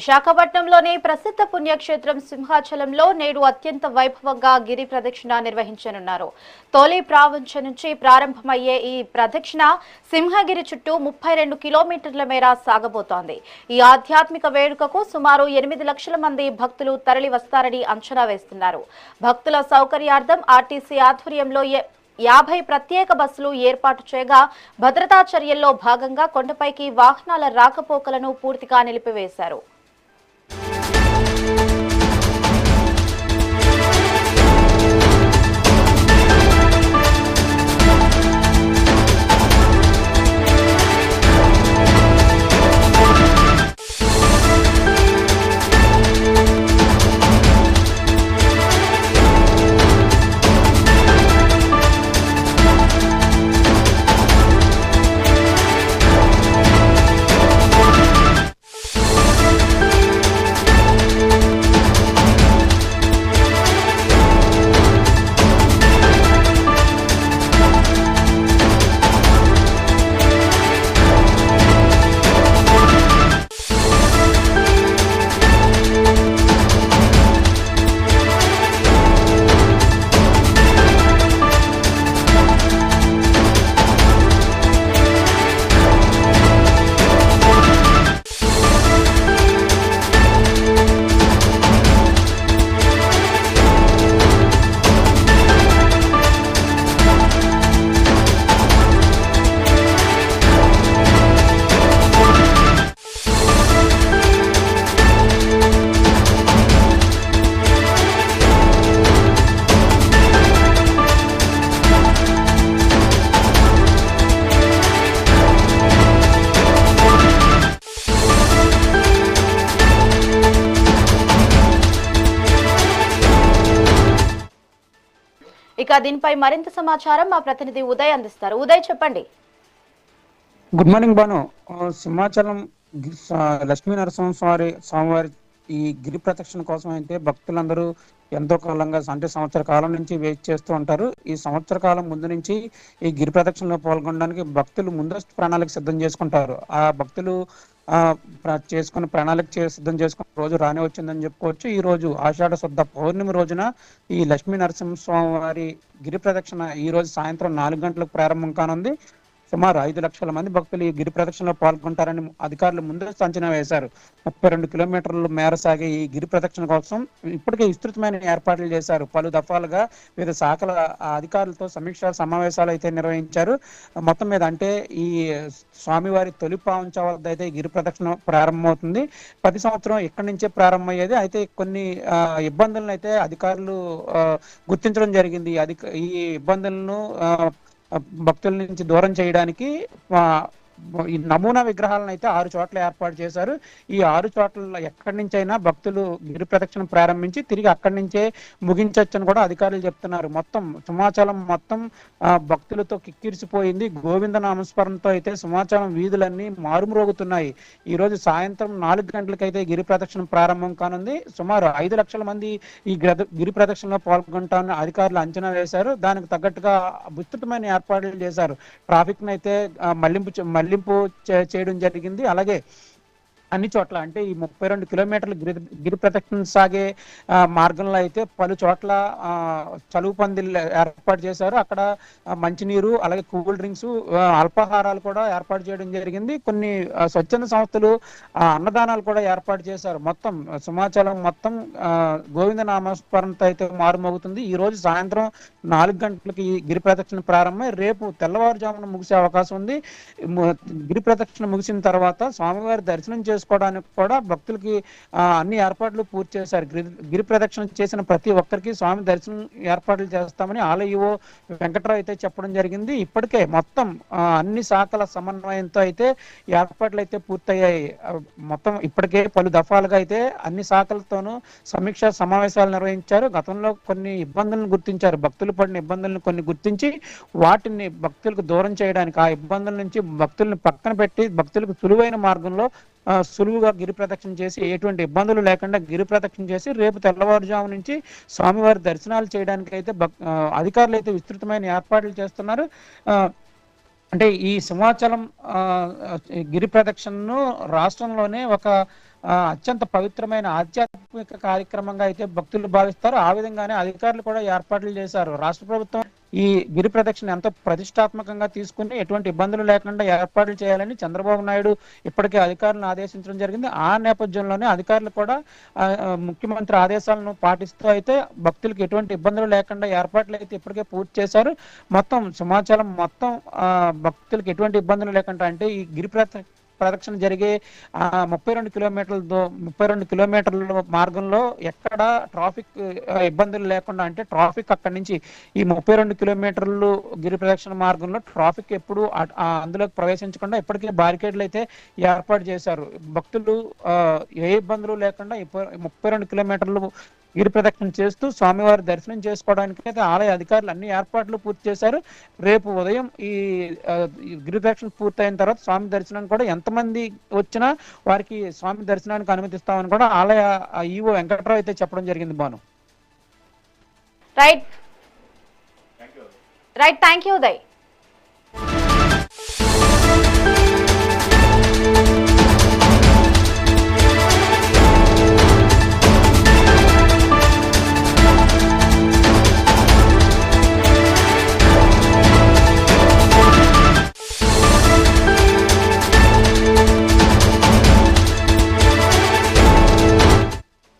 విశాఖపట్నంలోని ప్రసిద్ధ పుణ్యక్షేత్రం సింహాచలంలో నేడు అత్యంత వైభవంగా గిరి ప్రదక్షిణ నిర్వహించనున్నారు. తొలి ప్రావంచ నుంచి ప్రారంభమయ్యే ఈ ప్రదక్షిణ సింహగిరి చుట్టూ 32 కిలోమీటర్ల మేర సాగబోతోంది. ఈ ఆధ్యాత్మిక వేడుకకు సుమారు 8 లక్షల మంది భక్తులు తరలి వస్తారని అంచనా వేస్తున్నారు. భక్తుల సౌకర్యార్థం ఆర్టీసీ ఆధ్వర్యంలో 50 ప్రత్యేక బస్సులు ఏర్పాటు చేయగా భద్రతా చర్యల్లో భాగంగా కొండపైకి వాహనాల రాకపోకలను పూర్తిగా నిలిపివేశారు. ఇక దీనిపై మరింత సమాచారం మా ప్రతినిధి ఉదయ్ అందిస్తారు. ఉదయ్, చెప్పండి. Good morning Bhanu. సింహాచలం లక్ష్మీ నరసింహ స్వామివారి ఈ గిరి ప్రదక్షిణ కోసం అయితే భక్తులందరూ ఎంతో కాలంగా అంటే సంవత్సర కాలం నుంచి వెయిట్ చేస్తూ ఉంటారు. ఈ సంవత్సర కాలం ముందు నుంచి ఈ గిరి ప్రదక్షిణలో పాల్గొనడానికి భక్తులు ముందస్తు ప్రణాళిక సిద్ధం చేసుకుంటారు. ఆ భక్తులు చేసుకున్న ప్రణాళిక సిద్ధం చేసుకున్న రోజు రానే వచ్చిందని చెప్పుకోవచ్చు. ఈ రోజు ఆషాఢ శుద్ధ పౌర్ణమి రోజున ఈ లక్ష్మీ నరసింహస్వామి వారి గిరి ప్రదక్షిణ ఈ రోజు సాయంత్రం 4 గంటలకు ప్రారంభం కానుంది. సుమారు 5 లక్షల మంది భక్తులు ఈ గిరి ప్రదక్షిణలో పాల్గొంటారని అధికారులు ముందస్తు అంచనా వేశారు. 32 కిలోమీటర్ల మేర సాగే ఈ గిరి ప్రదక్షిణ కోసం ఇప్పటికే విస్తృతమైన ఏర్పాట్లు చేశారు. పలు దఫాలుగా వివిధ శాఖల అధికారులతో సమీక్షా సమావేశాలు అయితే నిర్వహించారు. మొత్తం మీద అంటే ఈ స్వామివారి తొలి పావంచ వద్ద అయితే గిరి ప్రదక్షిణ ప్రారంభమవుతుంది. ప్రతి సంవత్సరం ఇక్కడి నుంచే ప్రారంభమయ్యేది. అయితే కొన్ని ఇబ్బందులను అయితే అధికారులు గుర్తించడం జరిగింది. ఈ ఇబ్బందులను భక్తుల నుంచి దూరం చేయడానికి ఈ నమూనా విగ్రహాలను అయితే 6 చోట్ల ఏర్పాటు చేశారు. ఈ 6 చోట్ల ఎక్కడి నుంచైనా భక్తులు గిరి ప్రదక్షిణ ప్రారంభించి తిరిగి అక్కడి నుంచే ముగించొచ్చని కూడా అధికారులు చెప్తున్నారు. మొత్తం సింహాచలం మొత్తం భక్తులతో కిక్కిరిసిపోయింది. గోవింద నామస్మరణతో అయితే సింహాచలం వీధులన్నీ మారుమ్రోగుతున్నాయి. ఈ రోజు సాయంత్రం 4 గంటలకైతే గిరి ప్రదక్షిణ ప్రారంభం కానుంది. సుమారు 5 లక్షల మంది ఈ గిరి ప్రదక్షిణలో పాల్గొంటామని అధికారులు అంచనా వేశారు. దానికి తగ్గట్టుగా విస్తృతమైన ఏర్పాట్లు చేశారు. ట్రాఫిక్ అయితే మళ్లింపు చేయడం జరిగింది. అలాగే అన్ని చోట్ల అంటే ఈ 32 కిలోమీటర్ల గిరి ప్రదక్షిణ సాగే మార్గంలో అయితే పలు చోట్ల చలువు పందిళ్ళు ఏర్పాటు చేశారు. అక్కడ మంచినీరు అలాగే కూల్ డ్రింక్స్ అల్పాహారాలు కూడా ఏర్పాటు చేయడం జరిగింది. కొన్ని స్వచ్ఛంద సంస్థలు అన్నదానాలు కూడా ఏర్పాటు చేశారు. మొత్తం సింహాచలం మొత్తం గోవింద నామస్మరణతో అయితే మారుమోగుతుంది. ఈ రోజు సాయంత్రం 4 గంటలకి ఈ గిరి ప్రదక్షిణ ప్రారంభమై రేపు తెల్లవారుజామున ముగిసే అవకాశం ఉంది. గిరి ప్రదక్షిణ ముగిసిన తర్వాత స్వామివారి దర్శనం చేసుకోవడానికి కూడా భక్తులకి అన్ని ఏర్పాట్లు పూర్తి చేశారు. గిరి ప్రదక్షిణ చేసిన ప్రతి ఒక్కరికి స్వామి దర్శనం ఏర్పాట్లు చేస్తామని ఆలయో వెంకట్రావు అయితే చెప్పడం జరిగింది. ఇప్పటికే మొత్తం అన్ని శాఖల సమన్వయంతో అయితే ఏర్పాట్లు అయితే పూర్తయ్యాయి. మొత్తం ఇప్పటికే పలు దఫాలుగా అయితే అన్ని శాఖలతోనూ సమీక్షా సమావేశాలు నిర్వహించారు. గతంలో కొన్ని ఇబ్బందులను గుర్తించారు. భక్తులు పడిన ఇబ్బందులను కొన్ని గుర్తించి వాటిని భక్తులకు దూరం చేయడానికి ఆ ఇబ్బందుల నుంచి భక్తుల్ని పక్కన పెట్టి భక్తులకు సులువైన మార్గంలో సులువుగా గిరి ప్రదక్షిణ చేసి ఎటువంటి ఇబ్బందులు లేకుండా గిరి ప్రదక్షిణ చేసి రేపు తెల్లవారుజాము నుంచి స్వామివారి దర్శనాలు చేయడానికి అయితే అధికారులు అయితే విస్తృతమైన ఏర్పాట్లు చేస్తున్నారు. అంటే ఈ సింహాచలం గిరి ప్రదక్షిణను రాష్ట్రంలోనే ఒక అత్యంత పవిత్రమైన ఆధ్యాత్మిక కార్యక్రమంగా అయితే భక్తులు భావిస్తారు. ఆ విధంగానే అధికారులు కూడా ఏర్పాట్లు చేశారు. రాష్ట్ర ప్రభుత్వం ఈ గిరి ప్రదక్షిణ ఎంతో ప్రతిష్టాత్మకంగా తీసుకుని ఎటువంటి ఇబ్బందులు లేకుండా ఏర్పాట్లు చేయాలని చంద్రబాబు నాయుడు ఇప్పటికే అధికారులను ఆదేశించడం జరిగింది. ఆ నేపథ్యంలోనే అధికారులు కూడా ముఖ్యమంత్రి ఆదేశాలను పాటిస్తూ అయితే భక్తులకు ఎటువంటి ఇబ్బందులు లేకుండా ఏర్పాట్లు అయితే ఇప్పటికే పూర్తి చేశారు. మొత్తం సింహాచలం మొత్తం భక్తులకు ఎటువంటి ఇబ్బందులు లేకుండా అంటే ఈ గిరి ప్రదక్షిణ జరిగే 32 కిలోమీటర్ల మార్గంలో ఎక్కడ ట్రాఫిక్ ఇబ్బందులు లేకుండా అంటే ట్రాఫిక్ అక్కడి నుంచి ఈ 32 కిలోమీటర్లు గిరి ప్రదక్షిణ మార్గంలో ట్రాఫిక్ ఎప్పుడు అందులోకి ప్రవేశించకుండా ఇప్పటికే బారికేడ్లు అయితే ఏర్పాటు చేశారు. భక్తులు ఏ ఇబ్బందులు లేకుండా 32 కిలోమీటర్లు గిరి ప్రదక్షిణ చేస్తూ స్వామివారి దర్శనం చేసుకోవడానికి అయితే ఆలయ అధికారులు అన్ని ఏర్పాట్లు పూర్తి చేశారు. రేపు ఉదయం ఈ గిరి ప్రదక్షిణ పూర్తయిన తర్వాత స్వామి దర్శనం కూడా ఎంతమంది వచ్చినా వారికి స్వామి దర్శనానికి అనుమతిస్తామని కూడా ఆలయ ఈవో వెంకట్రావు అయితే చెప్పడం జరిగింది. Banu right thank you Uday.